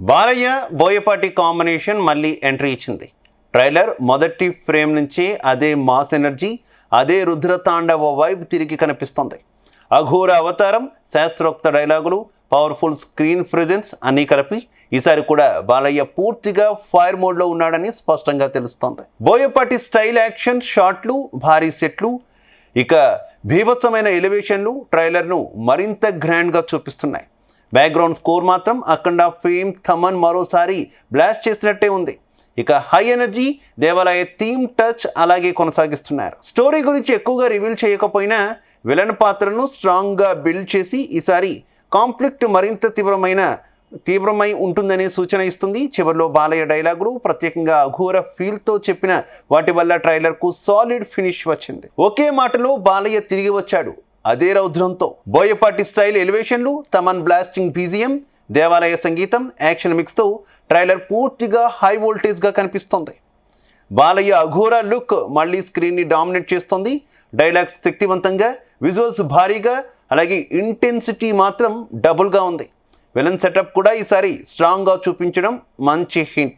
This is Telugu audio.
బాలయ్య బోయపాటి కాంబినేషన్ మళ్ళీ ఎంట్రీ ఇచ్చింది. ట్రైలర్ మొదటి ఫ్రేమ్ నుంచి అదే మాస్ ఎనర్జీ, అదే రుద్రతాండవ వైబ్ తిరిగి కనిపిస్తుంది. అఘోర అవతారం, శాస్త్రోక్త డైలాగులు, పవర్ఫుల్ స్క్రీన్ ప్రెజెన్స్ అన్నీ కలిపి ఈసారి కూడా బాలయ్య పూర్తిగా ఫైర్ మోడ్లో ఉన్నాడని స్పష్టంగా తెలుస్తోంది. బోయపాటి స్టైల్ యాక్షన్ షాట్లు, భారీ సెట్లు, ఇక భీభత్సమైన ఎలివేషన్లు ట్రైలర్ను మరింత గ్రాండ్గా చూపిస్తున్నాయి. బ్యాక్గ్రౌండ్ స్కోర్ మాత్రం అఖండ ఫేమ్ థమన్ మరోసారి బ్లాస్ట్ చేసినట్టే ఉంది. ఇక హై ఎనర్జీ, దేవాలయ థీమ్ టచ్ అలాగే కొనసాగిస్తున్నారు. స్టోరీ గురించి ఎక్కువగా రివీల్ చేయకపోయినా విలన్ పాత్రను స్ట్రాంగ్గా బిల్డ్ చేసి ఈసారి కాన్ఫ్లిక్ట్ మరింత తీవ్రమై ఉంటుందనే సూచన ఇస్తుంది. చివరిలో బాలయ్య డైలాగులు, ప్రత్యేకంగా అఘోర ఫీల్తో చెప్పిన వాటి వల్ల ట్రైలర్కు సాలిడ్ ఫినిష్ వచ్చింది. ఒకే మాటలో బాలయ్య తిరిగి వచ్చాడు, అదే రౌద్రంతో. బోయపాటి స్టైల్ ఎలివేషన్లు, తమన్ బ్లాస్టింగ్ బీజిఎం, దేవాలయ సంగీతం, యాక్షన్ మిక్స్తో ట్రైలర్ పూర్తిగా హై వోల్టేజ్గా కనిపిస్తుంది. బాలయ్య అఘోర లుక్ మళ్ళీ స్క్రీన్ని డామినేట్ చేస్తుంది. డైలాగ్స్ శక్తివంతంగా, విజువల్స్ భారీగా, అలాగే ఇంటెన్సిటీ మాత్రం డబుల్గా ఉంది. విలన్ సెటప్ కూడా ఈసారి స్ట్రాంగ్గా చూపించడం మంచి హింట్.